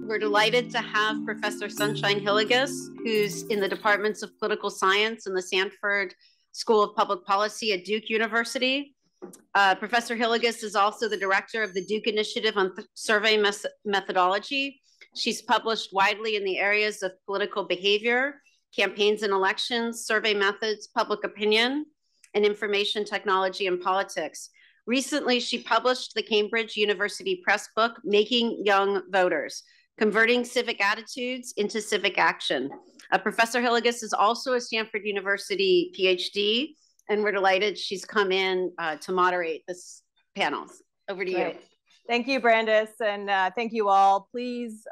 We're delighted to have Professor Sunshine Hilligus, who's in the departments of political science in the Stanford School of Public Policy at Duke University. Professor Hilligus is also the director of the Duke Initiative on Survey Methodology. She's published widely in the areas of political behavior, campaigns and elections, survey methods, public opinion, and information technology and politics. Recently, she published the Cambridge University Press book, Making Young Voters, Converting Civic Attitudes into Civic Action. Professor Hilligus is also a Stanford University PhD, and we're delighted she's come in to moderate this panel. Over to you. Thank you, Brandis, and thank you all. Please,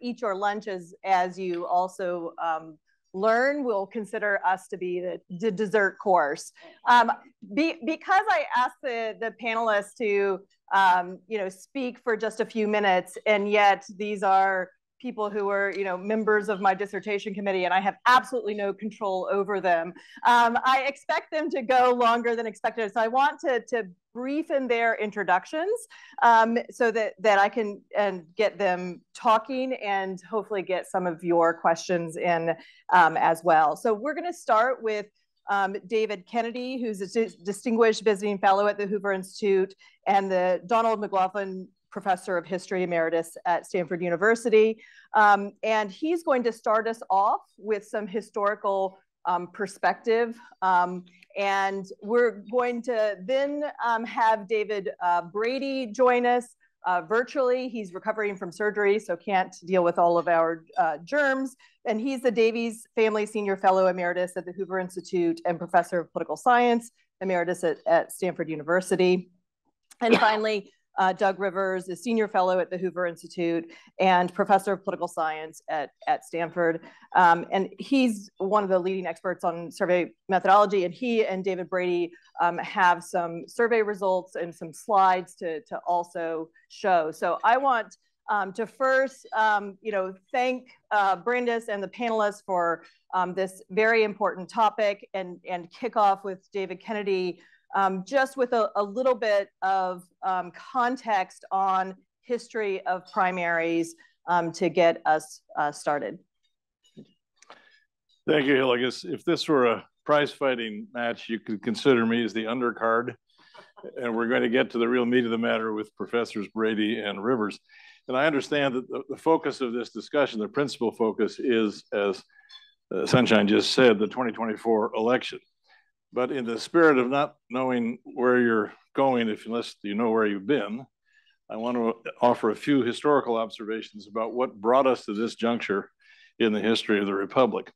eat your lunch as you also learn. We'll consider us to be the dessert course. Because I asked the panelists to speak for just a few minutes, and yet these are people who are members of my dissertation committee, and I have absolutely no control over them. I expect them to go longer than expected, so I want to brief in their introductions so that I can get them talking and hopefully get some of your questions in as well. So we're going to start with David Kennedy, who's a distinguished visiting fellow at the Hoover Institute and the Donald McLaughlin Professor of History Emeritus at Stanford University. And he's going to start us off with some historical perspective. And we're going to then have David Brady join us virtually. He's recovering from surgery, so can't deal with all of our germs. And he's the Davies Family Senior Fellow Emeritus at the Hoover Institute and Professor of Political Science Emeritus at Stanford University. And finally, Doug Rivers is Senior Fellow at the Hoover Institute and Professor of Political Science at Stanford. And he's one of the leading experts on survey methodology, and he and David Brady have some survey results and some slides to also show. So I want to first, thank Brandis and the panelists for this very important topic and kick off with David Kennedy, just with a little bit of context on history of primaries to get us started. Thank you, Hilligus. If this were a prize-fighting match, you could consider me as the undercard, and we're going to get to the real meat of the matter with Professors Brady and Rivers. And I understand that the focus of this discussion, the principal focus is, as Sunshine just said, the 2024 election. But in the spirit of not knowing where you're going, unless you know where you've been, I want to offer a few historical observations about what brought us to this juncture in the history of the Republic.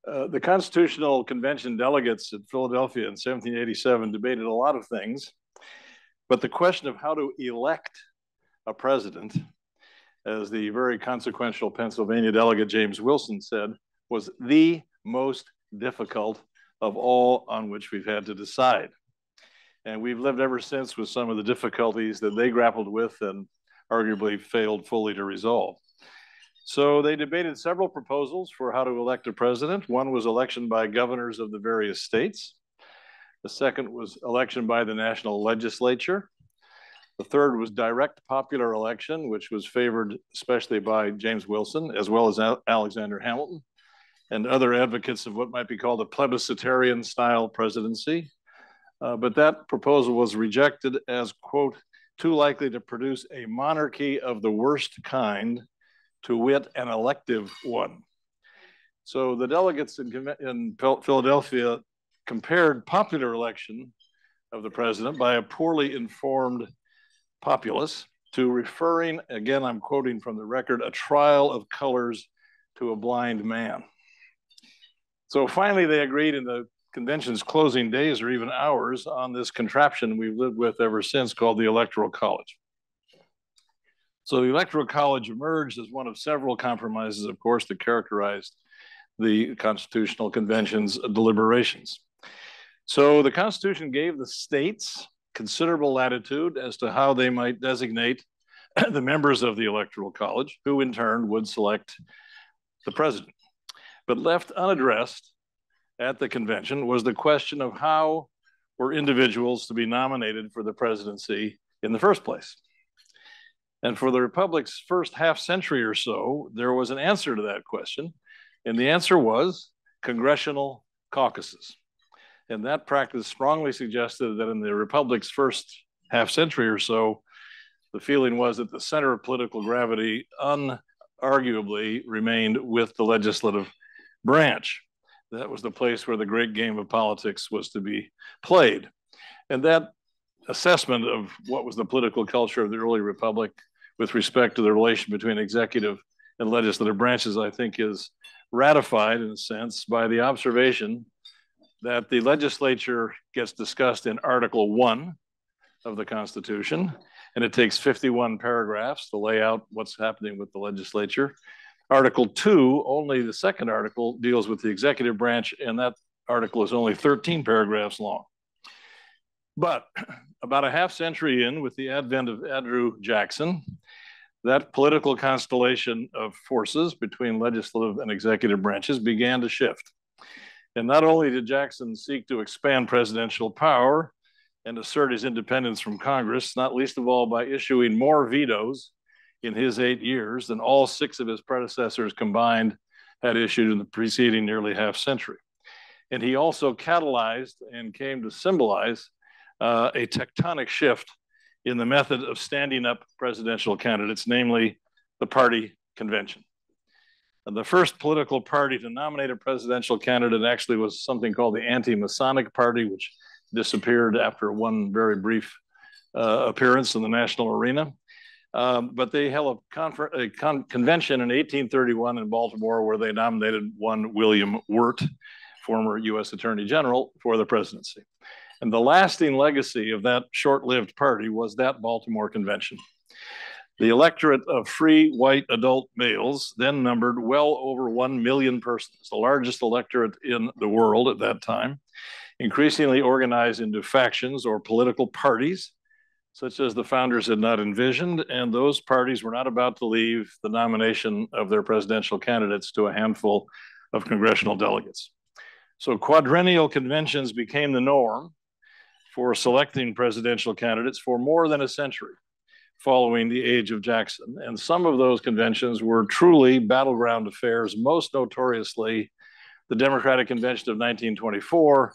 The Constitutional Convention delegates at Philadelphia in 1787 debated a lot of things, but the question of how to elect a president, as the very consequential Pennsylvania delegate James Wilson said, was the most difficult of all on which we've had to decide. And we've lived ever since with some of the difficulties that they grappled with and arguably failed fully to resolve. So they debated several proposals for how to elect a president. One was election by governors of the various states. The second was election by the national legislature. The third was direct popular election, which was favored especially by James Wilson, as well as Alexander Hamilton and other advocates of what might be called a plebiscitarian style presidency. But that proposal was rejected as, quote, too likely to produce a monarchy of the worst kind, to wit, an elective one. So the delegates in Philadelphia compared popular election of the president by a poorly informed populace to referring, again, I'm quoting from the record, a trial of colors to a blind man. So finally, they agreed in the convention's closing days or even hours on this contraption we've lived with ever since called the Electoral College. So the Electoral College emerged as one of several compromises, of course, that characterized the Constitutional Convention's deliberations. So the Constitution gave the states considerable latitude as to how they might designate the members of the Electoral College, who in turn would select the president. But left unaddressed at the convention was the question of how were individuals to be nominated for the presidency in the first place. And for the Republic's first half century or so, there was an answer to that question. And the answer was congressional caucuses. And that practice strongly suggested that in the Republic's first half century or so, the feeling was that the center of political gravity unarguably remained with the legislative branch. That was the place where the great game of politics was to be played. And that assessment of what was the political culture of the early Republic with respect to the relation between executive and legislative branches, I think is ratified in a sense by the observation that the legislature gets discussed in Article 1 of the Constitution, and it takes 51 paragraphs to lay out what's happening with the legislature. Article 2, only the second article, deals with the executive branch, and that article is only 13 paragraphs long. But about a half century in, with the advent of Andrew Jackson, that political constellation of forces between legislative and executive branches began to shift. And not only did Jackson seek to expand presidential power and assert his independence from Congress, not least of all by issuing more vetoes in his 8 years than all 6 of his predecessors combined had issued in the preceding nearly half century. And he also catalyzed and came to symbolize a tectonic shift in the method of standing up presidential candidates, namely the party convention. And the first political party to nominate a presidential candidate actually was something called the Anti-Masonic Party, which disappeared after one very brief appearance in the national arena. But they held a convention in 1831 in Baltimore where they nominated one William Wirt, former U.S. Attorney General, for the presidency. And the lasting legacy of that short-lived party was that Baltimore convention. The electorate of free white adult males then numbered well over 1 million persons, the largest electorate in the world at that time, increasingly organized into factions or political parties, such as the founders had not envisioned, and those parties were not about to leave the nomination of their presidential candidates to a handful of congressional delegates. So quadrennial conventions became the norm for selecting presidential candidates for more than a century following the age of Jackson. And some of those conventions were truly battleground affairs, most notoriously the Democratic Convention of 1924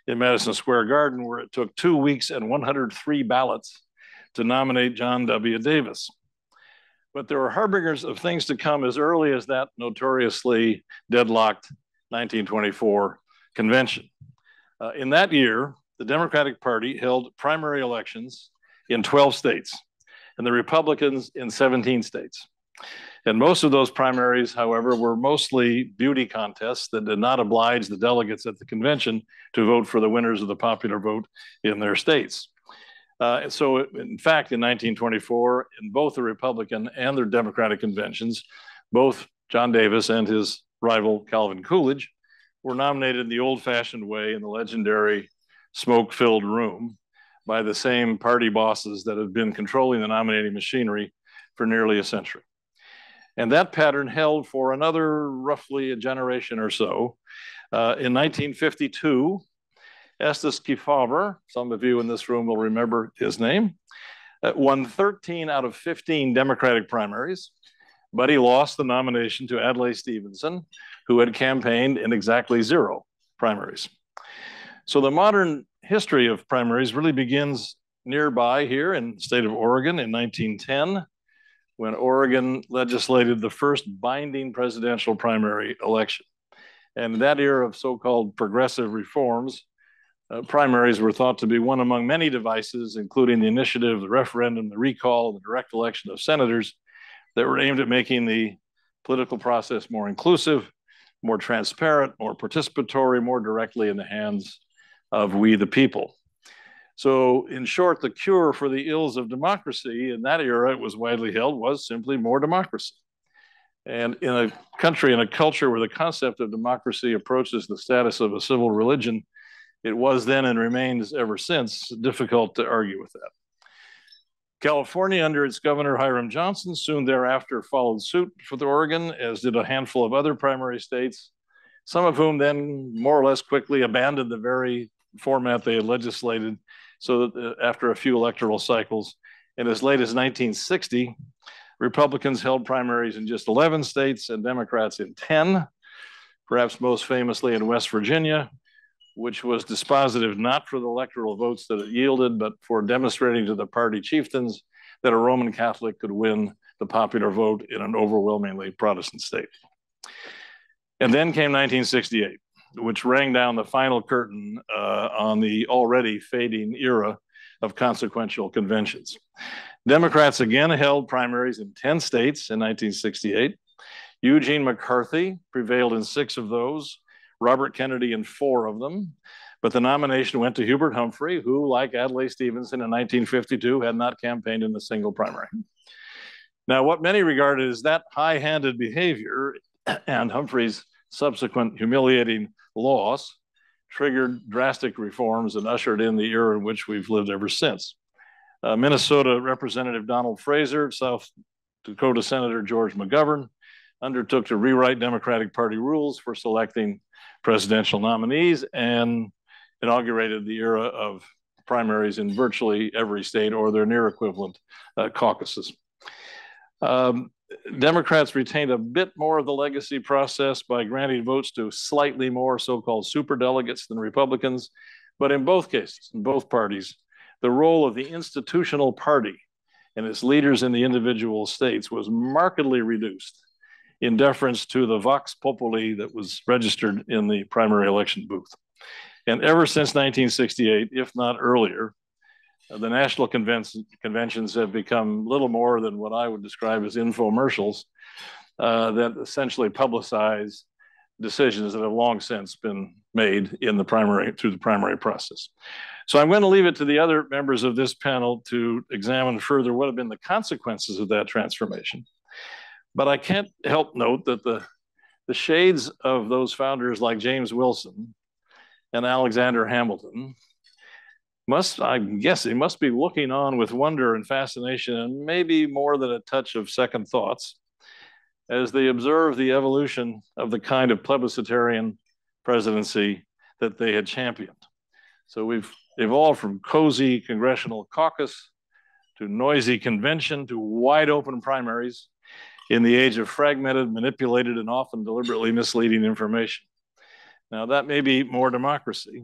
in Madison Square Garden, where it took 2 weeks and 103 ballots to nominate John W. Davis. But there were harbingers of things to come as early as that notoriously deadlocked 1924 convention. In that year, the Democratic Party held primary elections in 12 states, and the Republicans in 17 states. And most of those primaries, however, were mostly beauty contests that did not oblige the delegates at the convention to vote for the winners of the popular vote in their states. So, in fact, in 1924, in both the Republican and the Democratic conventions, both John Davis and his rival Calvin Coolidge were nominated in the old-fashioned way in the legendary smoke-filled room by the same party bosses that have been controlling the nominating machinery for nearly a century. And that pattern held for another roughly a generation or so. In 1952, Estes Kefauver, some of you in this room will remember his name, won 13 out of 15 Democratic primaries, but he lost the nomination to Adlai Stevenson, who had campaigned in exactly 0 primaries. So the modern history of primaries really begins nearby here in the state of Oregon in 1910, when Oregon legislated the first binding presidential primary election. And in that era of so-called progressive reforms, primaries were thought to be one among many devices, including the initiative, the referendum, the recall, and the direct election of senators that were aimed at making the political process more inclusive, more transparent, more participatory, more directly in the hands of we the people. So in short, the cure for the ills of democracy in that era, it was widely held, was simply more democracy. And in a country, in a culture where the concept of democracy approaches the status of a civil religion, it was then and remains ever since difficult to argue with that. California, under its governor Hiram Johnson, soon thereafter followed suit for Oregon, as did a handful of other primary states, some of whom then more or less quickly abandoned the very format they had legislated, so that after a few electoral cycles, And as late as 1960, Republicans held primaries in just 11 states and Democrats in 10, perhaps most famously in West Virginia, which was dispositive not for the electoral votes that it yielded, but for demonstrating to the party chieftains that a Roman Catholic could win the popular vote in an overwhelmingly Protestant state. And then came 1968, which rang down the final curtain on the already fading era of consequential conventions. Democrats again held primaries in 10 states in 1968. Eugene McCarthy prevailed in 6 of those, Robert Kennedy in 4 of them, but the nomination went to Hubert Humphrey, who, like Adlai Stevenson in 1952, had not campaigned in a single primary. Now, what many regarded as that high-handed behavior and Humphrey's subsequent humiliating loss triggered drastic reforms and ushered in the era in which we've lived ever since. Minnesota Representative Donald Fraser, South Dakota Senator George McGovern undertook to rewrite Democratic Party rules for selecting presidential nominees and inaugurated the era of primaries in virtually every state or their near equivalent caucuses. Democrats retained a bit more of the legacy process by granting votes to slightly more so-called superdelegates than Republicans, but in both cases, in both parties, the role of the institutional party and its leaders in the individual states was markedly reduced in deference to the vox populi that was registered in the primary election booth. And ever since 1968, if not earlier, the national conventions have become little more than what I would describe as infomercials that essentially publicize decisions that have long since been made in the primary through the primary process. So I'm going to leave it to the other members of this panel to examine further what have been the consequences of that transformation. But I can't help note that the shades of those founders like James Wilson and Alexander Hamilton I'm guessing, must be looking on with wonder and fascination and maybe more than a touch of second thoughts as they observe the evolution of the kind of plebiscitarian presidency that they had championed. So we've evolved from cozy congressional caucus to noisy convention to wide open primaries in the age of fragmented, manipulated, and often deliberately misleading information. Now, that may be more democracy,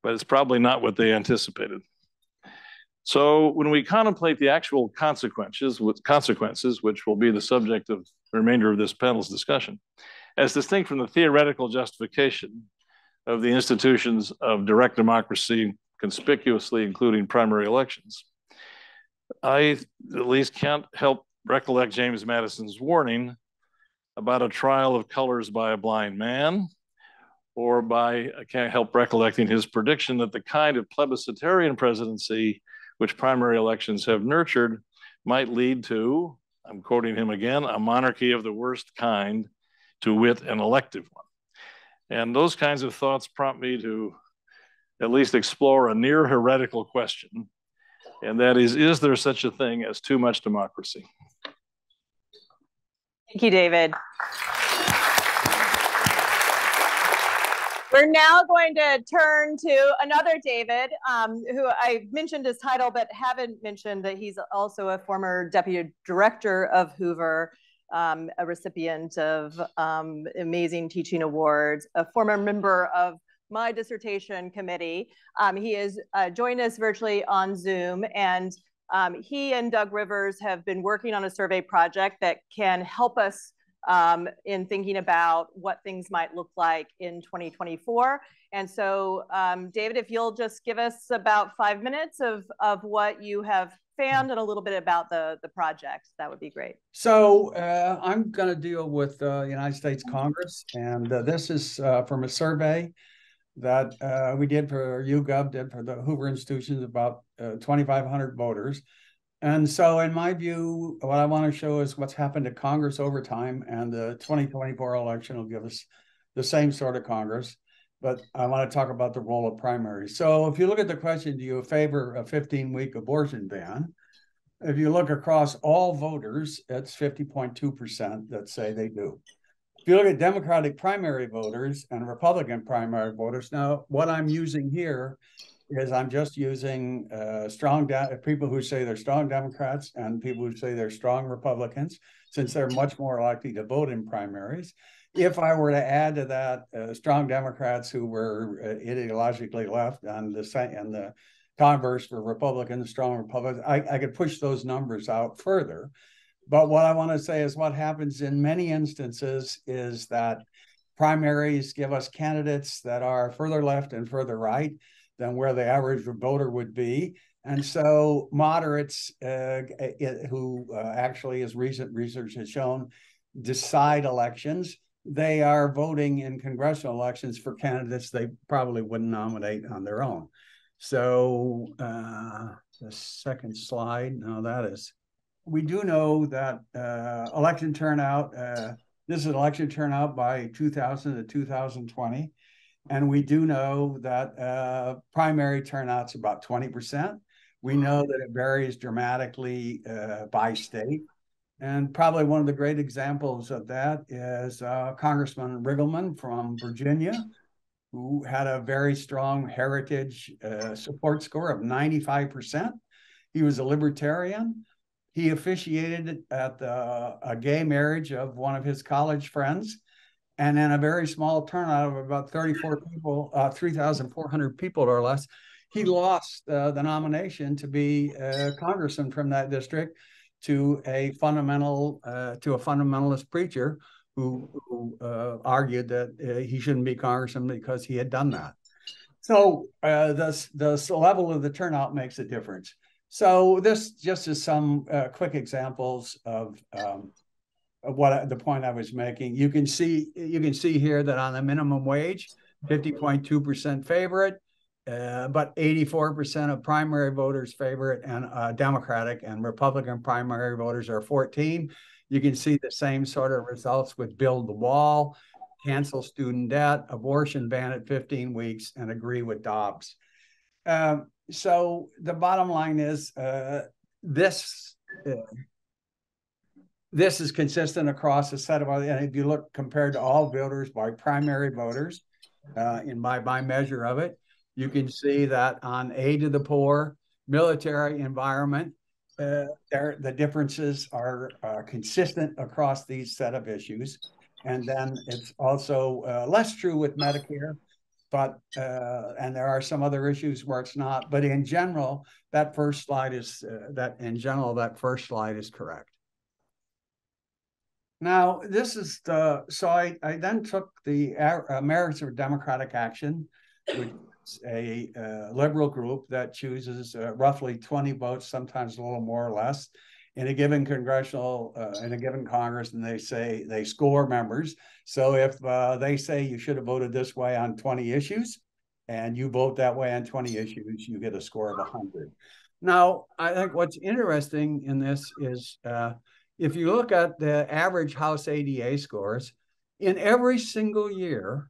but it's probably not what they anticipated. So when we contemplate the actual consequences, which will be the subject of the remainder of this panel's discussion, as distinct from the theoretical justification of the institutions of direct democracy, conspicuously including primary elections, I at least can't help recollect James Madison's warning about a trial of colors by a blind man, or I can't help recollecting his prediction that the kind of plebiscitarian presidency which primary elections have nurtured might lead to, I'm quoting him again, a monarchy of the worst kind, to wit, an elective one. And those kinds of thoughts prompt me to at least explore a near heretical question, and that is there such a thing as too much democracy? Thank you, David. We're now going to turn to another David, who I mentioned his title, but haven't mentioned that he's also a former deputy director of Hoover, a recipient of amazing teaching awards, a former member of my dissertation committee. He is joining us virtually on Zoom, and he and Doug Rivers have been working on a survey project that can help us in thinking about what things might look like in 2024. And so, David, if you'll just give us about 5 minutes of what you have found and a little bit about the project, that would be great. So I'm going to deal with the United States Congress, and this is from a survey that we did for YouGov, did for the Hoover institutions, about 2,500 voters. And so in my view, what I want to show is what's happened to Congress over time, and the 2024 election will give us the same sort of Congress. But I want to talk about the role of primaries. So if you look at the question, do you favor a 15-week abortion ban? If you look across all voters, it's 50.2% that say they do. If you look at Democratic primary voters and Republican primary voters, now what I'm using here is I'm just using people who say they're strong Democrats and people who say they're strong Republicans, since they're much more likely to vote in primaries. If I were to add to that strong Democrats who were ideologically left and the converse for Republicans, strong Republicans, I could push those numbers out further. But what I want to say is what happens in many instances is that primaries give us candidates that are further left and further right than where the average voter would be. And so moderates who actually, as recent research has shown, decide elections, they are voting in congressional elections for candidates they probably wouldn't nominate on their own. So the second slide, we do know that election turnout, this is election turnout by 2000 to 2020. And we do know that primary turnout's about 20%. We know that it varies dramatically by state. And probably one of the great examples of that is Congressman Riggleman from Virginia, who had a very strong heritage support score of 95%. He was a libertarian. He officiated at a gay marriage of one of his college friends. And in a very small turnout of about 34 people, 3,400 people or less, he lost the nomination to be a congressman from that district to a fundamentalist preacher who argued that he shouldn't be congressman because he had done that. So the level of the turnout makes a difference. So this just is some quick examples of what the point I was making. You can see here that on the minimum wage, 50.2% favorite, but 84% of primary voters favor it, and Democratic and Republican primary voters are 14. You can see the same sort of results with build the wall, cancel student debt, abortion ban at 15 weeks, and agree with Dobbs. So the bottom line is this is consistent across a set of other, and if you look compared to all voters by primary voters, in my measure of it, you can see that on aid to the poor, military, environment, the differences are consistent across these set of issues. And then it's also less true with Medicare, but and there are some other issues where it's not. But in general, that first slide is correct. Now, this is I then took the Emeritus of Democratic Action, which is a liberal group that chooses roughly 20 votes, sometimes a little more or less, in a given congressional, in a given Congress, and they score members. So if they say you should have voted this way on 20 issues, and you vote that way on 20 issues, you get a score of 100. Now, I think what's interesting in this is if you look at the average House ADA scores, in every single year,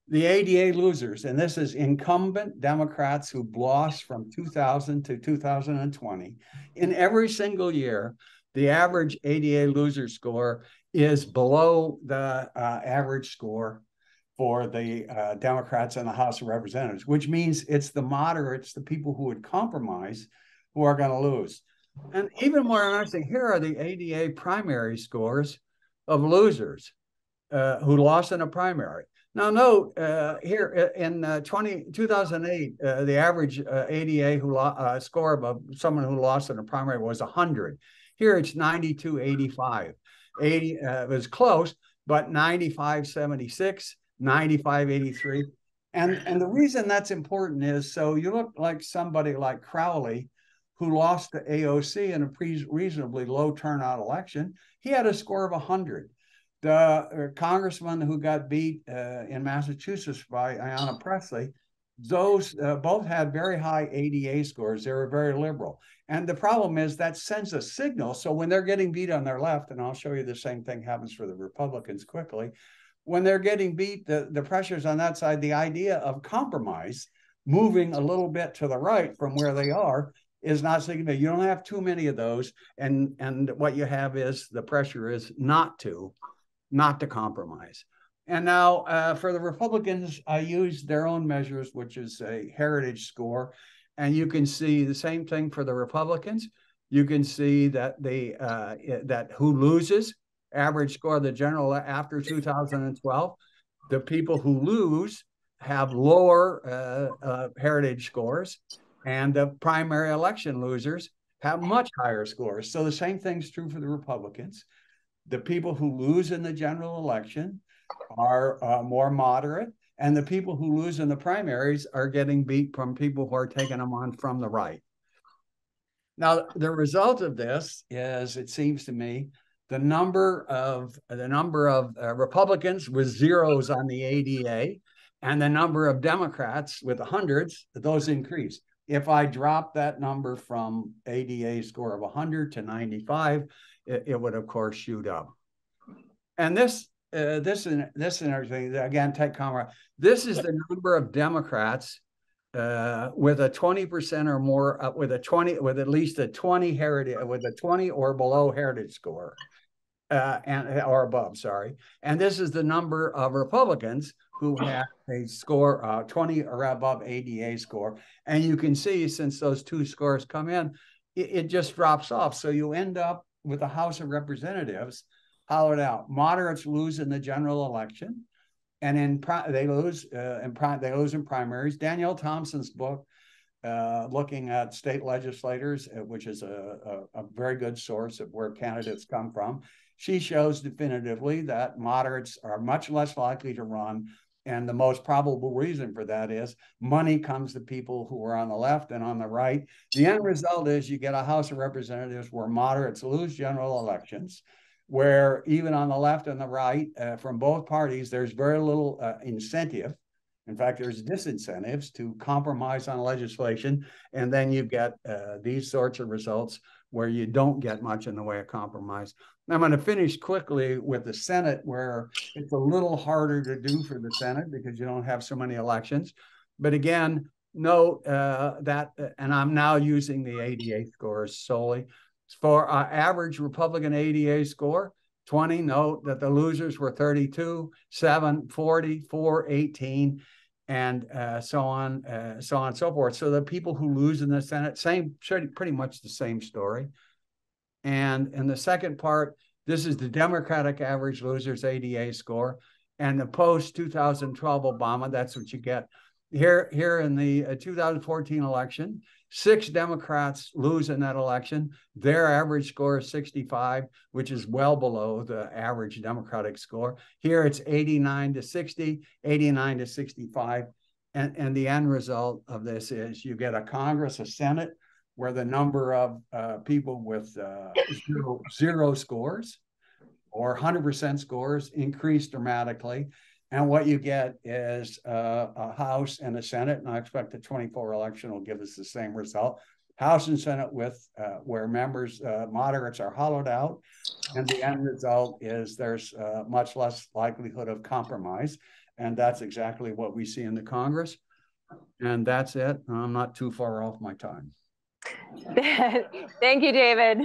the ADA losers, and this is incumbent Democrats who lost from 2000 to 2020, in every single year, the average ADA loser score is below the average score for the Democrats in the House of Representatives, which means it's the moderates, the people who would compromise, who are going to lose. And even more interesting, here are the ADA primary scores of losers who lost in a primary. Now note here in 2008, the average ADA score of someone who lost in a primary was 100. Here it's 92.85. 80 was close, but 95.76, 95.83. And the reason that's important is so you look like somebody like Crowley, who lost to AOC in a reasonably low turnout election. He had a score of 100. The congressman who got beat in Massachusetts by Ayanna Pressley, those both had very high ADA scores. They were very liberal. And the problem is that sends a signal. So when they're getting beat on their left, and I'll show you the same thing happens for the Republicans quickly, when they're getting beat, the pressures on that side, the idea of compromise, moving a little bit to the right from where they are, is not significant. You don't have too many of those. And what you have is the pressure is not to compromise. And now for the Republicans, I used their own measures, which is a heritage score. And you can see the same thing for the Republicans. You can see that that who loses, average score of the general after 2012. The people who lose have lower heritage scores, and the primary election losers have much higher scores. So the same thing's true for the Republicans. The people who lose in the general election are more moderate, and the people who lose in the primaries are getting beat from people who are taking them on from the right. Now, the result of this is, it seems to me, the number of Republicans with zeros on the ADA and the number of Democrats with hundreds, those increase. If I drop that number from ADA score of 100 to 95, it would, of course, shoot up. And this and everything, again, take comma. This is the number of Democrats with a 20% or more, with at least a 20 heritage, with a 20 or below heritage score, or above, sorry. And this is the number of Republicans who have a score 20 or above ADA score. And you can see, since those two scores come in, it just drops off. So you end up with the House of Representatives hollowed out. Moderates lose in the general election, and they lose in primaries. Danielle Thompson's book, looking at state legislators, which is a very good source of where candidates come from, she shows definitively that moderates are much less likely to run. And the most probable reason for that is money comes to people who are on the left and on the right. The end result is you get a House of Representatives where moderates lose general elections, where even on the left and the right, from both parties, there's very little incentive. In fact, there's disincentives to compromise on legislation. And then you get these sorts of results where you don't get much in the way of compromise. I'm going to finish quickly with the Senate, where it's a little harder to do for the Senate because you don't have so many elections. But again, note that, and I'm now using the ADA scores solely. For our average Republican ADA score, 20, note that the losers were 32, 7, 40, 4, 18, and so on and so forth. So the people who lose in the Senate, pretty much the same story. And in the second part, this is the Democratic average losers ADA score, and the post-2012 Obama, that's what you get. Here in the 2014 election, 6 Democrats lose in that election. Their average score is 65, which is well below the average Democratic score. Here it's 89 to 60, 89 to 65. And the end result of this is you get a Congress, a Senate, where the number of people with zero scores or 100% scores increase dramatically. And what you get is a House and a Senate, and I expect the 24 election will give us the same result. House and Senate with where members, moderates are hollowed out, and the end result is there's much less likelihood of compromise, and that's exactly what we see in the Congress. And that's it. I'm not too far off my time. Thank you, David.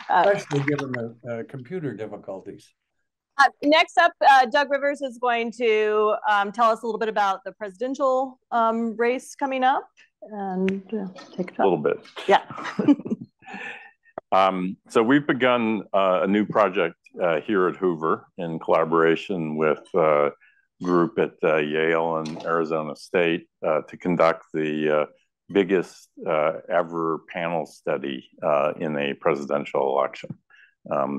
Especially given the computer difficulties. Next up, Doug Rivers is going to tell us a little bit about the presidential race coming up, and take it up. A little bit. Yeah. So we've begun a new project here at Hoover in collaboration with a group at Yale and Arizona State to conduct the biggest ever panel study in a presidential election.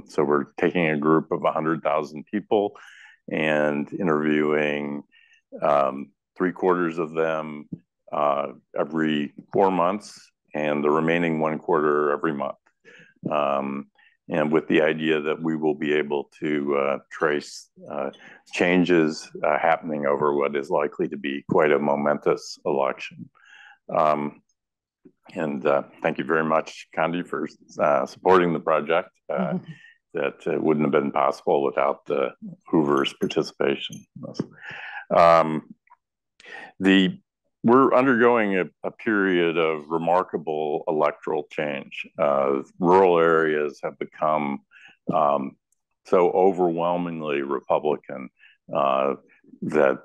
So we're taking a group of 100,000 people and interviewing 3/4 of them every 4 months, and the remaining 1/4 every month. And with the idea that we will be able to trace changes happening over what is likely to be quite a momentous election. And thank you very much, Condi, for supporting the project. That wouldn't have been possible without the Hoover's participation. We're undergoing a period of remarkable electoral change. Rural areas have become so overwhelmingly Republican that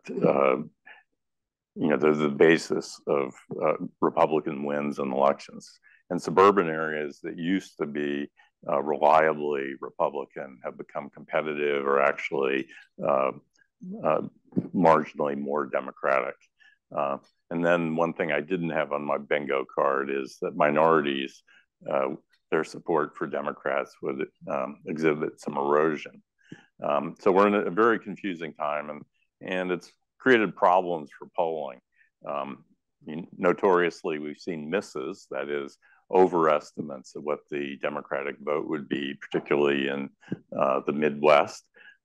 they're the basis of Republican wins in elections. And suburban areas that used to be reliably Republican have become competitive or actually marginally more Democratic. And then one thing I didn't have on my bingo card is that minorities, their support for Democrats would exhibit some erosion. So we're in a very confusing time, and it's created problems for polling. Notoriously, we've seen misses, that is, overestimates of what the Democratic vote would be, particularly in the Midwest.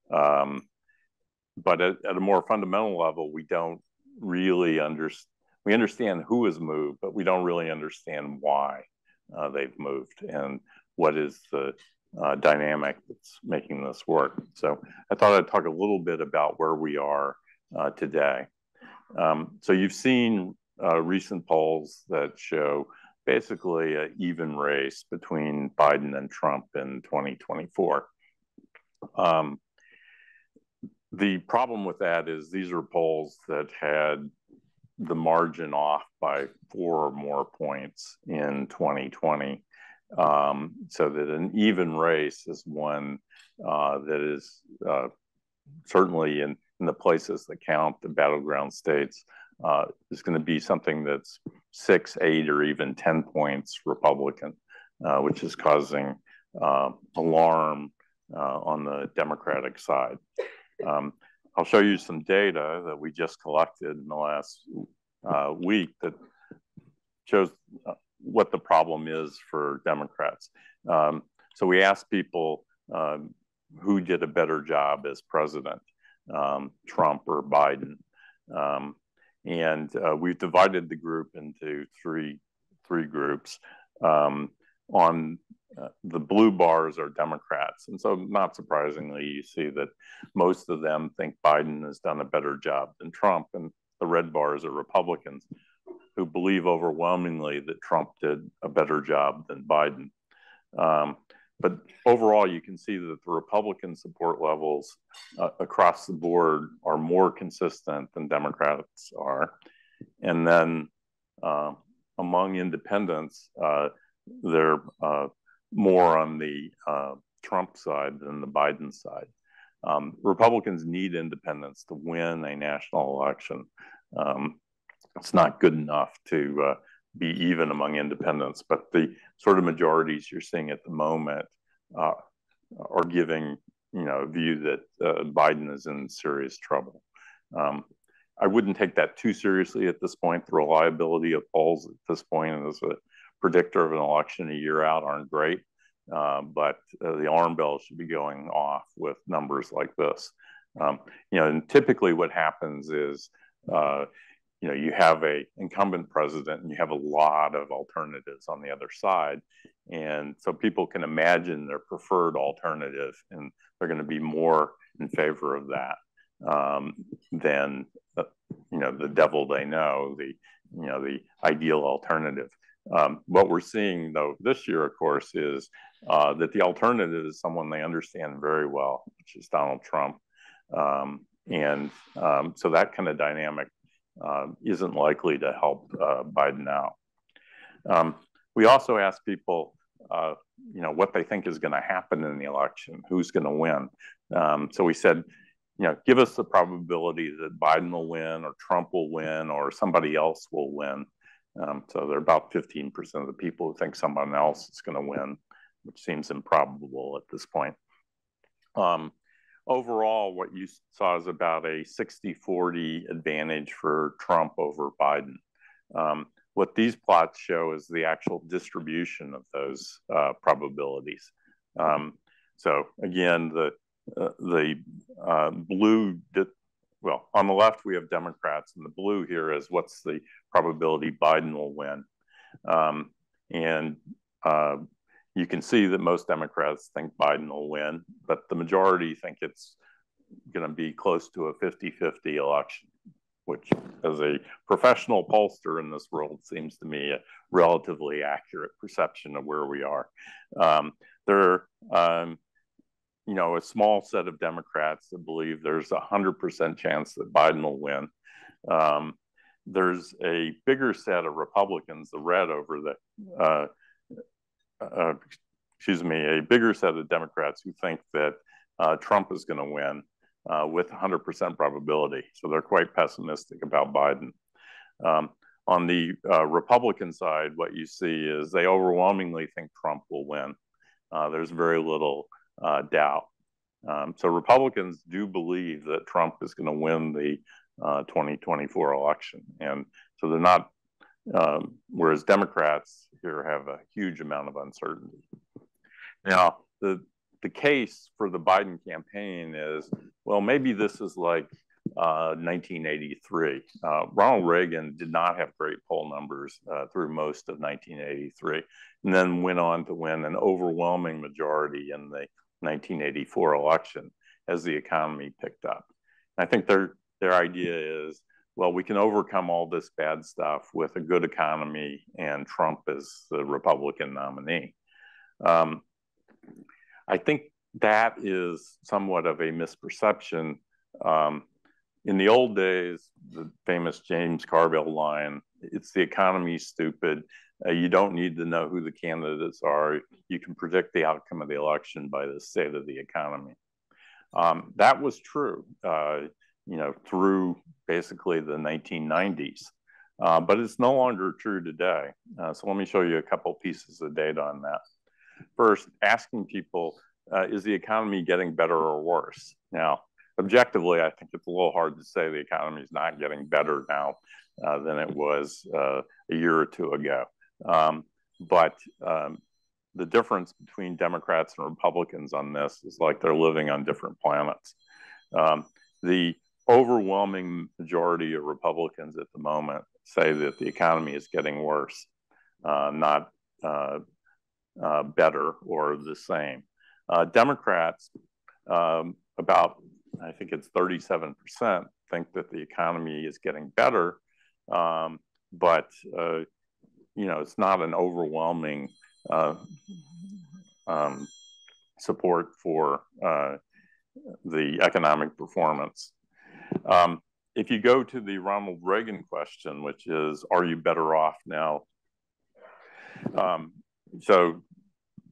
But at a more fundamental level, we don't really understand. We understand who has moved, but we don't really understand why they've moved and what is the dynamic that's making this work. So I thought I'd talk a little bit about where we are today. So you've seen recent polls that show basically an even race between Biden and Trump in 2024. The problem with that is these are polls that had the margin off by 4 or more points in 2020. So that an even race is one that is certainly in the places that count, the battleground states, is going to be something that's 6, 8, or even 10 points Republican, which is causing alarm on the Democratic side. I'll show you some data that we just collected in the last week that shows what the problem is for Democrats. So we asked people who did a better job as president, Trump or Biden. And we've divided the group into three groups. On the blue bars are Democrats. And so not surprisingly, you see that most of them think Biden has done a better job than Trump. And the red bars are Republicans who believe overwhelmingly that Trump did a better job than Biden. But overall, you can see that the Republican support levels across the board are more consistent than Democrats are. And then among independents, they're more on the Trump side than the Biden side. Republicans need independents to win a national election. It's not good enough to be even among independents, but the sort of majorities you're seeing at the moment are giving a view that Biden is in serious trouble. I wouldn't take that too seriously at this point. The reliability of polls at this point as a predictor of an election a year out aren't great, but the alarm bell should be going off with numbers like this. And typically what happens is you have an incumbent president and you have a lot of alternatives on the other side. And so people can imagine their preferred alternative and they're going to be more in favor of that than, the devil they know, the ideal alternative. What we're seeing though this year, of course, is that the alternative is someone they understand very well, which is Donald Trump. So that kind of dynamic isn't likely to help Biden out. We also asked people, what they think is going to happen in the election, who's going to win. So we said, give us the probability that Biden will win or Trump will win or somebody else will win. So there are about 15% of the people who think someone else is going to win, which seems improbable at this point. Overall, what you saw is about a 60-40 advantage for Trump over Biden. What these plots show is the actual distribution of those probabilities. So again, the blue, well, on the left we have Democrats, and the blue here is what's the probability Biden will win. You can see that most Democrats think Biden will win, but the majority think it's going to be close to a 50-50 election, which as a professional pollster in this world seems to me a relatively accurate perception of where we are. a small set of Democrats that believe there's 100% chance that Biden will win. There's a bigger set of Republicans, the red over the, a bigger set of Democrats who think that Trump is going to win with 100% probability. So they're quite pessimistic about Biden. On the Republican side, what you see is they overwhelmingly think Trump will win. There's very little doubt. So Republicans do believe that Trump is going to win the 2024 election. And so they're not, whereas Democrats here have a huge amount of uncertainty. Now, the case for the Biden campaign is, well, maybe this is like 1983. Ronald Reagan did not have great poll numbers through most of 1983, and then went on to win an overwhelming majority in the 1984 election as the economy picked up. I think their idea is, well, we can overcome all this bad stuff with a good economy and Trump is the Republican nominee. I think that is somewhat of a misperception. In the old days, the famous James Carville line, it's the economy, stupid. You don't need to know who the candidates are. You can predict the outcome of the election by the state of the economy. That was true, through basically the 1990s, but it's no longer true today. So let me show you a couple pieces of data on that. First, asking people, is the economy getting better or worse? Now, objectively, I think it's a little hard to say the economy is not getting better now than it was a year or two ago. But the difference between Democrats and Republicans on this is like they're living on different planets. The overwhelming majority of Republicans at the moment say that the economy is getting worse, not better or the same. Democrats, about, I think it's 37%, think that the economy is getting better, but it's not an overwhelming support for the economic performance. If you go to the Ronald Reagan question, which is, are you better off now? So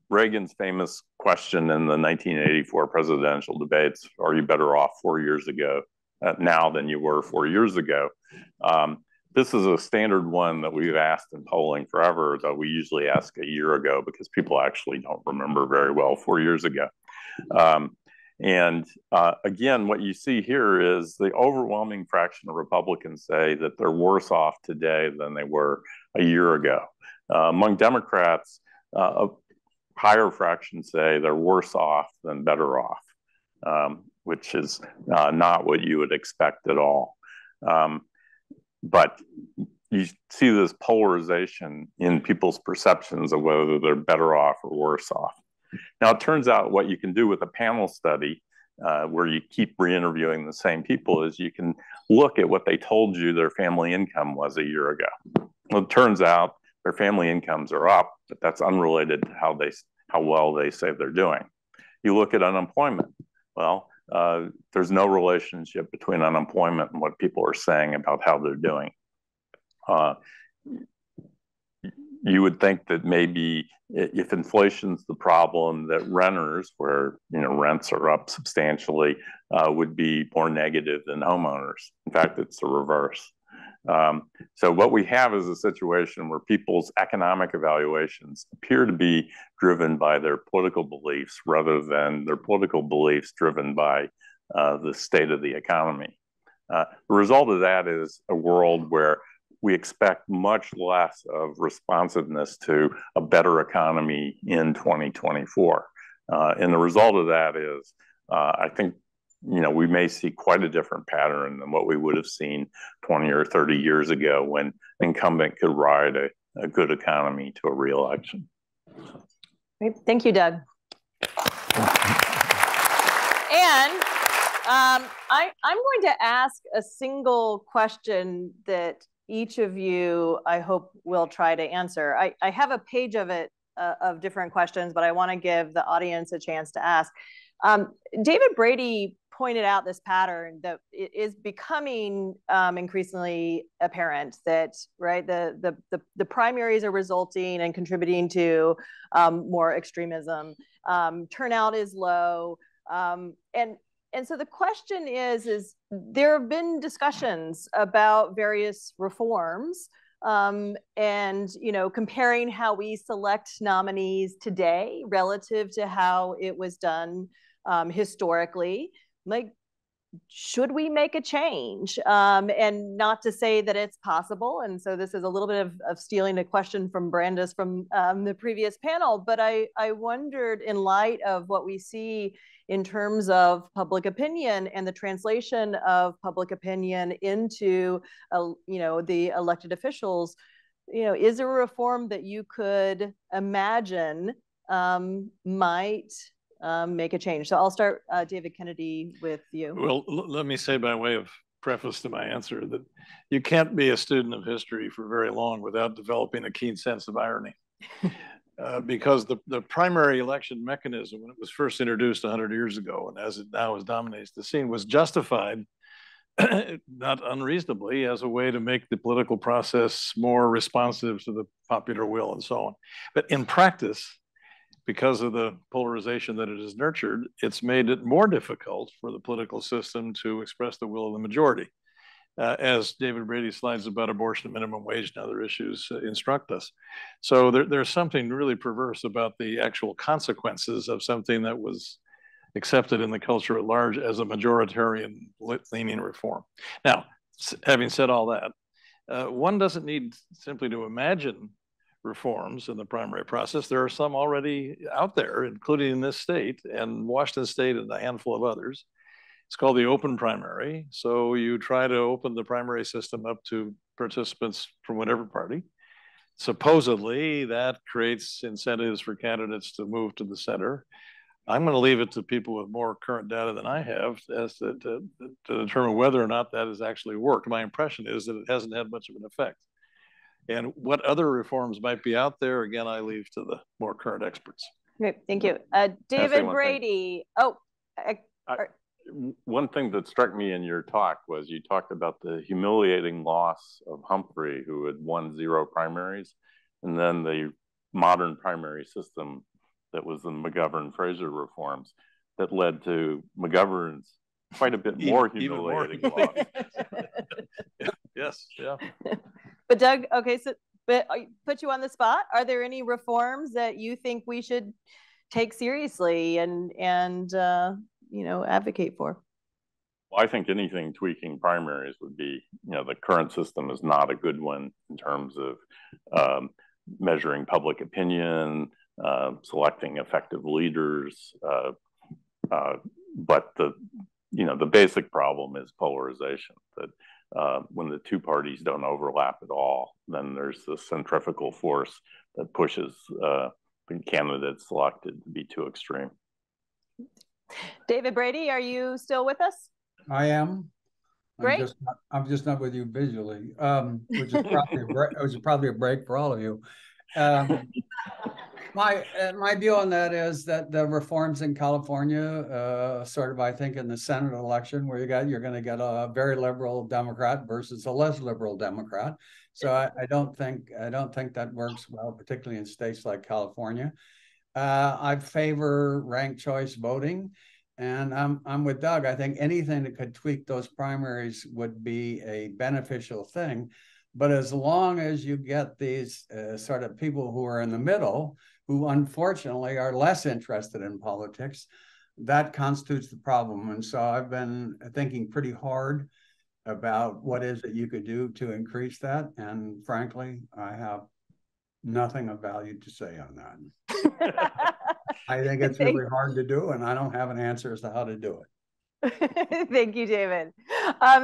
Reagan's famous question in the 1984 presidential debates, are you better off 4 years ago now than you were 4 years ago? This is a standard one that we've asked in polling forever, though we usually ask a year ago because people actually don't remember very well 4 years ago. Again, what you see here is the overwhelming fraction of Republicans say that they're worse off today than they were a year ago. Among Democrats, a higher fraction say they're worse off than better off, which is not what you would expect at all. But you see this polarization in people's perceptions of whether they're better off or worse off. Now, it turns out what you can do with a panel study where you keep re-interviewing the same people is you can look at what they told you their family income was a year ago. Well, it turns out their family incomes are up, but that's unrelated to how well they say they're doing. You look at unemployment. Well, there's no relationship between unemployment and what people are saying about how they're doing. You would think that maybe if inflation's the problem, that renters, where rents are up substantially, would be more negative than homeowners. In fact, it's the reverse. So what we have is a situation where people's economic evaluations appear to be driven by their political beliefs rather than their political beliefs driven by the state of the economy. The result of that is a world where we expect much less of responsiveness to a better economy in 2024. And the result of that is, I think, we may see quite a different pattern than what we would have seen 20 or 30 years ago when an incumbent could ride a good economy to a re-election. Great. Thank you, Doug. And I'm going to ask a single question that each of you, I hope, will try to answer. I have a page of it of different questions, but I want to give the audience a chance to ask. David Brady pointed out this pattern that it is becoming increasingly apparent that, right, the primaries are resulting and contributing to more extremism. Turnout is low. And so the question is there have been discussions about various reforms and, you know, comparing how we select nominees today relative to how it was done historically. Like, should we make a change? And not to say that it's possible. And so this is a little bit of stealing a question from Brandis from the previous panel. But I wondered, in light of what we see in terms of public opinion and the translation of public opinion into, you know, the elected officials, you know, is there a reform that you could imagine might make a change? So I'll start, David Kennedy, with you. Well, let me say by way of preface to my answer that you can't be a student of history for very long without developing a keen sense of irony. Because the primary election mechanism, when it was first introduced 100 years ago, and as it now dominates the scene, was justified, not unreasonably, as a way to make the political process more responsive to the popular will and so on. But in practice, because of the polarization that it has nurtured, it's made it more difficult for the political system to express the will of the majority. As David Brady's slides about abortion and minimum wage and other issues instruct us. So there's something really perverse about the actual consequences of something that was accepted in the culture at large as a majoritarian leaning reform. Now, having said all that, one doesn't need simply to imagine reforms in the primary process. There are some already out there, including in this state and Washington State and a handful of others. It's called the open primary. So you try to open the primary system up to participants from whatever party. Supposedly that creates incentives for candidates to move to the center. I'm going to leave it to people with more current data than I have as to determine whether or not that has actually worked. My impression is that it hasn't had much of an effect. And what other reforms might be out there, again, I leave to the more current experts. Great, thank you. David Brady. One thing that struck me in your talk was you talked about the humiliating loss of Humphrey, who had won 0 primaries, and then the modern primary system that was the McGovern-Fraser reforms that led to McGovern's quite a bit more humiliating loss. Yes, yeah. But Doug, okay, so but I put you on the spot. Are there any reforms that you think we should take seriously and you know, advocate for? Well, I think anything tweaking primaries would be, you know, the current system is not a good one in terms of measuring public opinion, selecting effective leaders. But the basic problem is polarization, that when the two parties don't overlap at all, then there's this centrifugal force that pushes the candidates selected to be too extreme. David Brady, are you still with us? I am. Great. I'm just not with you visually, which is probably a break for all of you. My view on that is that the reforms in California, sort of, I think, in the Senate election, where you're going to get a very liberal Democrat versus a less liberal Democrat. So I don't think that works well, particularly in states like California. I favor ranked choice voting, and I'm with Doug. I think anything that could tweak those primaries would be a beneficial thing. But as long as you get these sort of people who are in the middle, who unfortunately are less interested in politics, that constitutes the problem. And so I've been thinking pretty hard about what is it you could do to increase that. And frankly, I have nothing of value to say on that. I think it's really hard to do, and I don't have an answer as to how to do it. Thank you, David.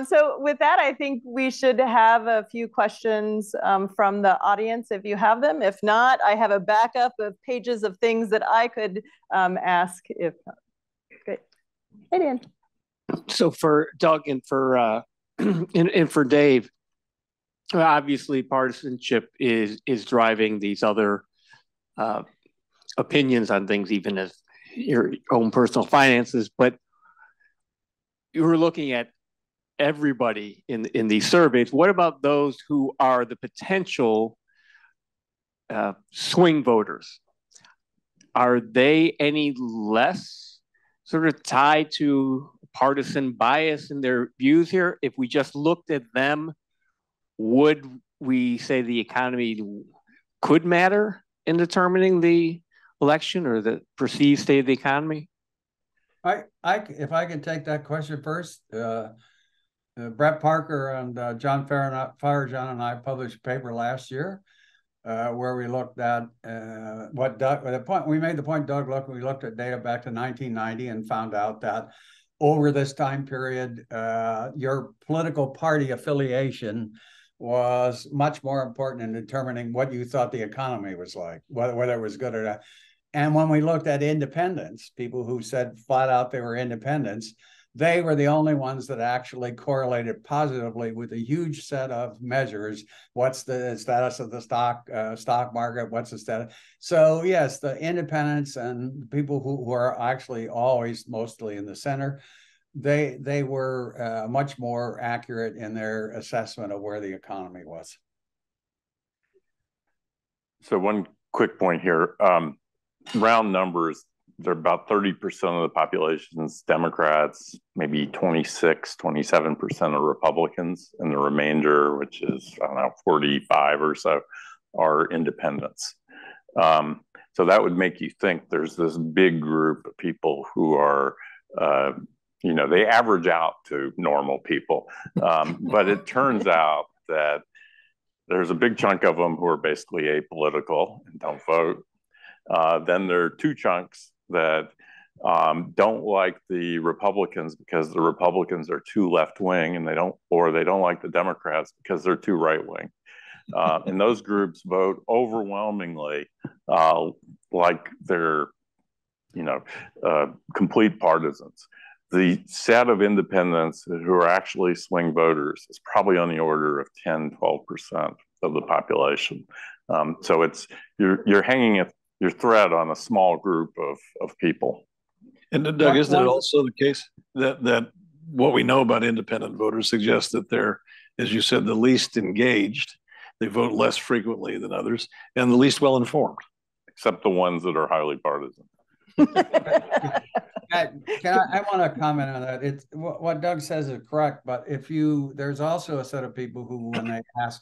So with that, I think we should have a few questions from the audience if you have them. If not, I have a backup of pages of things that I could ask if not. Great. Hey, Dan. So for Doug and for and for Dave, obviously partisanship is driving these other opinions on things, even as your own personal finances, but you were looking at everybody in these surveys. What about those who are the potential swing voters? Are they any less sort of tied to partisan bias in their views here? If we just looked at them, would we say the economy could matter in determining the election or the perceived state of the economy? If I can take that question first, Brett Parker and John Farragon and I published a paper last year where we looked at we made the point, Doug, we looked at data back to 1990 and found out that over this time period, your political party affiliation was much more important in determining what you thought the economy was like, whether it was good or not. And when we looked at independents, people who said flat out they were independents, they were the only ones that actually correlated positively with a huge set of measures. What's the status of the stock market? What's the status? So yes, the independents and people who are actually always mostly in the center, they were much more accurate in their assessment of where the economy was. So one quick point here. Round numbers, they're about 30% of the population's Democrats, maybe 27% are Republicans, and the remainder, which is, 45 or so, are independents. So that would make you think there's this big group of people who are, they average out to normal people. But it turns out that there's a big chunk of them who are basically apolitical and don't vote. Then there are two chunks that don't like the Republicans because the Republicans are too left-wing, and they don't like the Democrats because they're too right-wing. And those groups vote overwhelmingly like they're, complete partisans. The set of independents who are actually swing voters is probably on the order of 10, 12% of the population. So you're hanging your thread on a small group of people. And Doug, isn't it also the case that what we know about independent voters suggests that they're, as you said, the least engaged, they vote less frequently than others, and the least well-informed? Except the ones that are highly partisan. I want to comment on that. It's what Doug says is correct, but there's also a set of people who, when they ask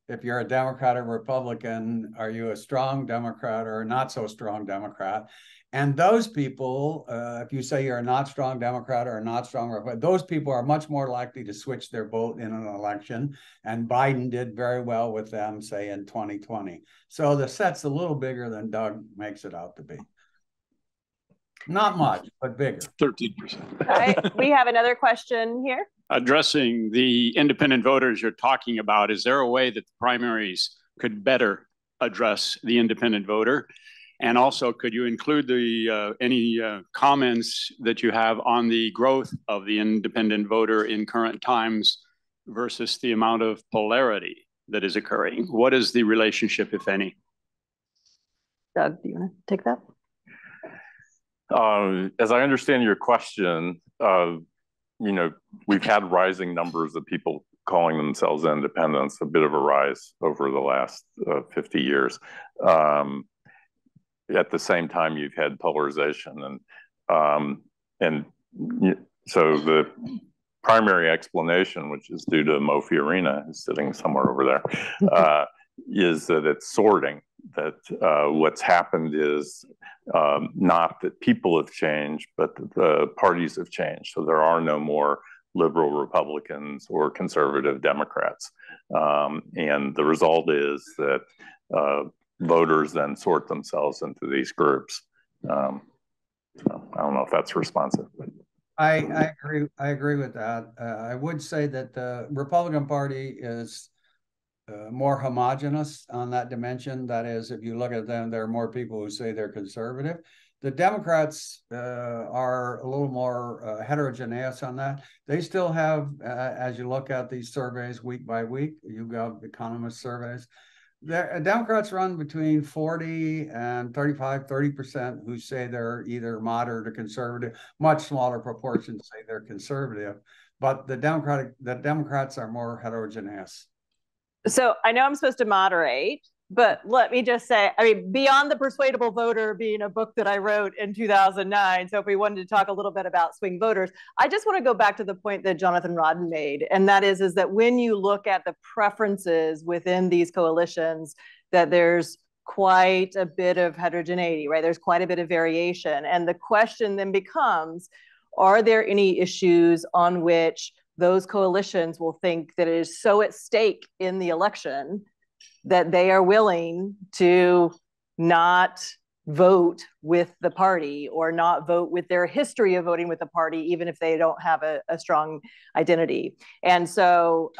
if you're a Democrat or Republican, are you a strong Democrat or not so strong Democrat? And those people, if you say you're a not strong Democrat or a not strong Republican, those people are much more likely to switch their vote in an election. And Biden did very well with them, say, in 2020. So the set's a little bigger than Doug makes it out to be. Not much, but bigger. 13%. All right, we have another question here. Addressing the independent voters you're talking about, is there a way that the primaries could better address the independent voter? And also, could you include any comments that you have on the growth of the independent voter in current times versus the amount of polarity that is occurring? What is the relationship, if any? Doug, do you want to take that? As I understand your question, we've had rising numbers of people calling themselves independents, a bit of a rise over the last 50 years. At the same time, you've had polarization, and so the primary explanation, which is due to Mo Fiorina, who's sitting somewhere over there, is that it's sorting. That what's happened is not that people have changed, but that the parties have changed. So there are no more liberal Republicans or conservative Democrats. And the result is that voters then sort themselves into these groups. So I don't know if that's responsive. I agree with that. I would say that the Republican Party is more homogenous on that dimension. That is, if you look at them, there are more people who say they're conservative. The Democrats are a little more heterogeneous on that. They still have, as you look at these surveys week by week, YouGov economist surveys, The Democrats run between 40 and 30% who say they're either moderate or conservative. Much smaller proportions say they're conservative, but the Democrats are more heterogeneous. So I know I'm supposed to moderate, but let me just say, I mean, Beyond the Persuadable Voter being a book that I wrote in 2009. So if we wanted to talk a little bit about swing voters, I just want to go back to the point that Jonathan Rodden made. And that is that when you look at the preferences within these coalitions, that there's quite a bit of heterogeneity, right? There's quite a bit of variation. And the question then becomes, are there any issues on which those coalitions will think that it is so at stake in the election that they are willing to not vote with the party or not vote with their history of voting with the party, even if they don't have a strong identity. And so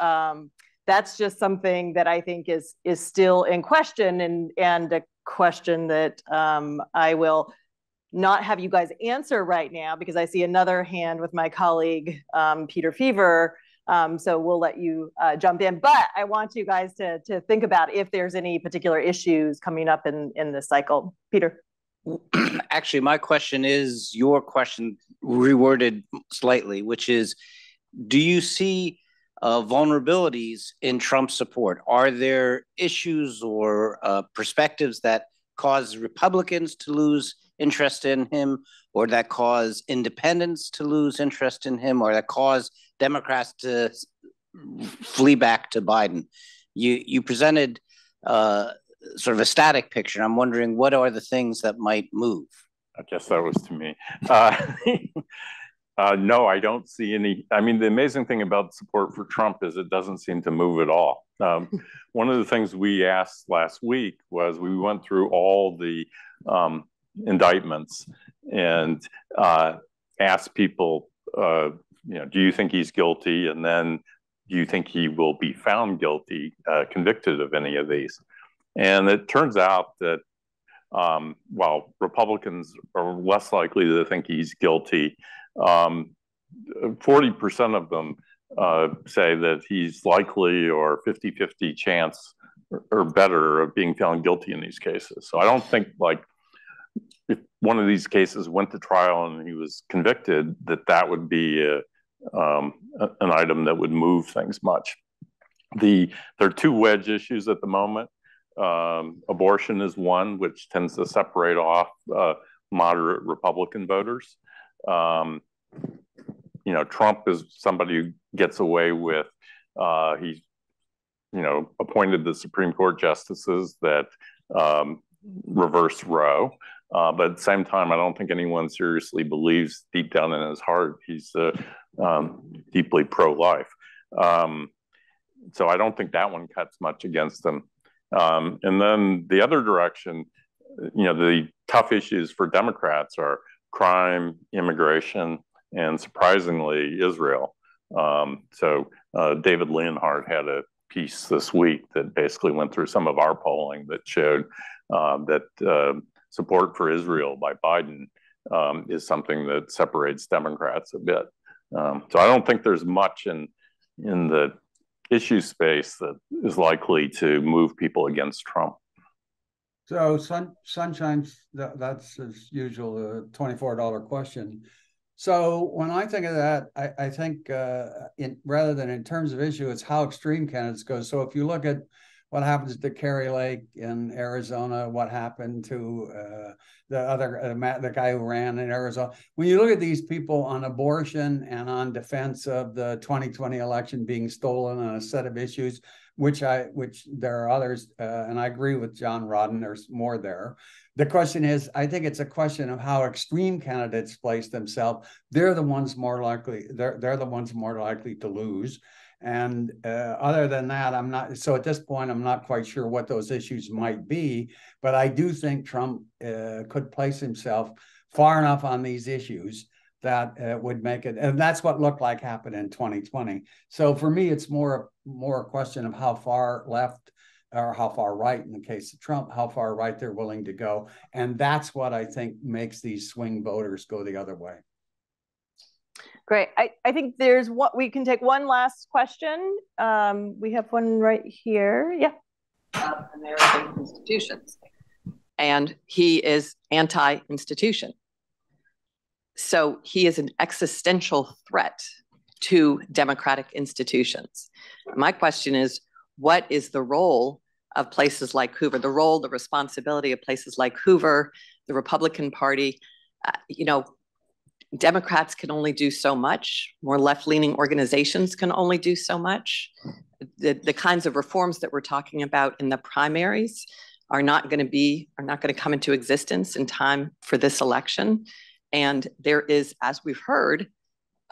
that's just something that I think is still in question, and a question that I will not have you guys answer right now, because I see another hand with my colleague, Peter Fever. So we'll let you jump in, but I want you guys to think about if there's any particular issues coming up in this cycle. Peter. Actually, my question is your question reworded slightly, which is, do you see vulnerabilities in Trump's support? Are there issues or perspectives that cause Republicans to lose interest in him, or that cause independents to lose interest in him, or that cause Democrats to flee back to Biden? You presented sort of a static picture. I'm wondering, what are the things that might move? I guess that was to me. No, I don't see any. I mean, the amazing thing about support for Trump is it doesn't seem to move at all. One of the things we asked last week was, we went through all the indictments and asked people, do you think he's guilty? And then, do you think he will be found guilty, convicted of any of these? And it turns out that while Republicans are less likely to think he's guilty, 40% of them say that he's likely, or 50-50 chance or better, of being found guilty in these cases. So I don't think, like, if one of these cases went to trial and he was convicted, that would be an item that would move things much. There are two wedge issues at the moment. Abortion is one, which tends to separate off moderate Republican voters. Trump is somebody who gets away with, he appointed the Supreme Court justices that reversed Roe. But at the same time, I don't think anyone seriously believes deep down in his heart he's deeply pro-life. So I don't think that one cuts much against him. And then the other direction, the tough issues for Democrats are crime, immigration, and surprisingly, Israel. So David Leonhardt had a piece this week that basically went through some of our polling that showed that support for Israel by Biden is something that separates Democrats a bit. So I don't think there's much in the issue space that is likely to move people against Trump. So Sunshine, that's as usual, a $24 question. So when I think of that, I think rather than in terms of issue, it's how extreme candidates go. So if you look at what happens to Kerry Lake in Arizona, what happened to the guy who ran in Arizona. When you look at these people on abortion and on defense of the 2020 election being stolen on a set of issues, which there are others, and I agree with John Rodden, there's more there. The question is, I think it's a question of how extreme candidates place themselves. They're the ones more likely, they're the ones more likely to lose. And other than that, I'm not, so at this point, I'm not quite sure what those issues might be, but I do think Trump could place himself far enough on these issues that would make it, and that's what looked like happened in 2020. So for me, it's more a question of how far left or how far right, in the case of Trump, how far right they're willing to go. And that's what I think makes these swing voters go the other way. Great. I think there's what we can take one last question. We have one right here. Yeah. of American institutions. And he is anti-institution. So he is an existential threat to democratic institutions. My question is, what is the role of places like Hoover, the role, the responsibility of places like Hoover, the Republican Party? Democrats can only do so much. More left-leaning organizations can only do so much. The kinds of reforms that we're talking about in the primaries are not going to come into existence in time for this election. And there is, as we've heard,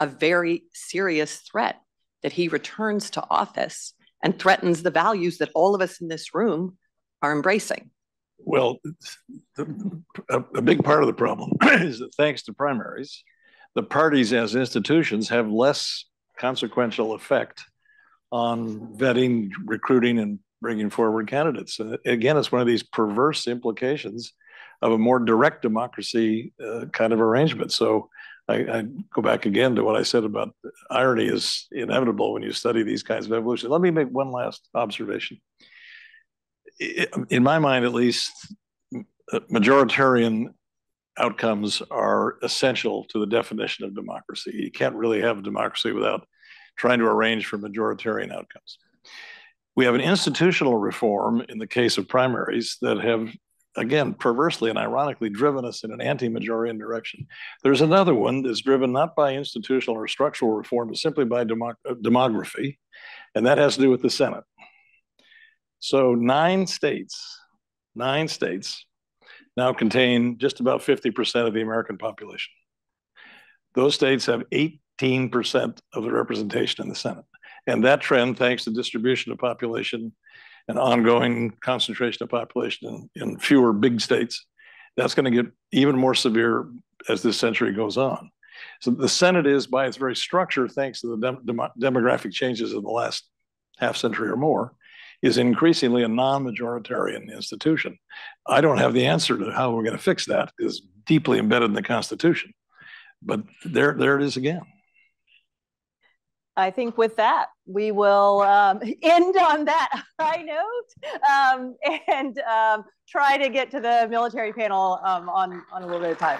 a very serious threat that he returns to office and threatens the values that all of us in this room are embracing. Well, a big part of the problem is that thanks to primaries, the parties as institutions have less consequential effect on vetting, recruiting, and bringing forward candidates. Again, it's one of these perverse implications of a more direct democracy kind of arrangement. So I go back again to what I said about irony is inevitable when you study these kinds of evolution. Let me make one last observation. In my mind, at least, majoritarian outcomes are essential to the definition of democracy. You can't really have a democracy without trying to arrange for majoritarian outcomes. We have an institutional reform in the case of primaries that have, again, perversely and ironically driven us in an anti-majoritarian direction. There's another one that's driven not by institutional or structural reform, but simply by demography, and that has to do with the Senate. So 9 states now contain just about 50% of the American population. Those states have 18% of the representation in the Senate. And that trend, thanks to distribution of population and ongoing concentration of population in fewer big states, that's going to get even more severe as this century goes on. So the Senate is, by its very structure, thanks to the demographic changes of the last half century or more, is increasingly a non-majoritarian institution. I don't have the answer to how we're going to fix that. It's deeply embedded in the Constitution. But there it is again. I think with that, we will end on that high note and try to get to the military panel on a little bit of time.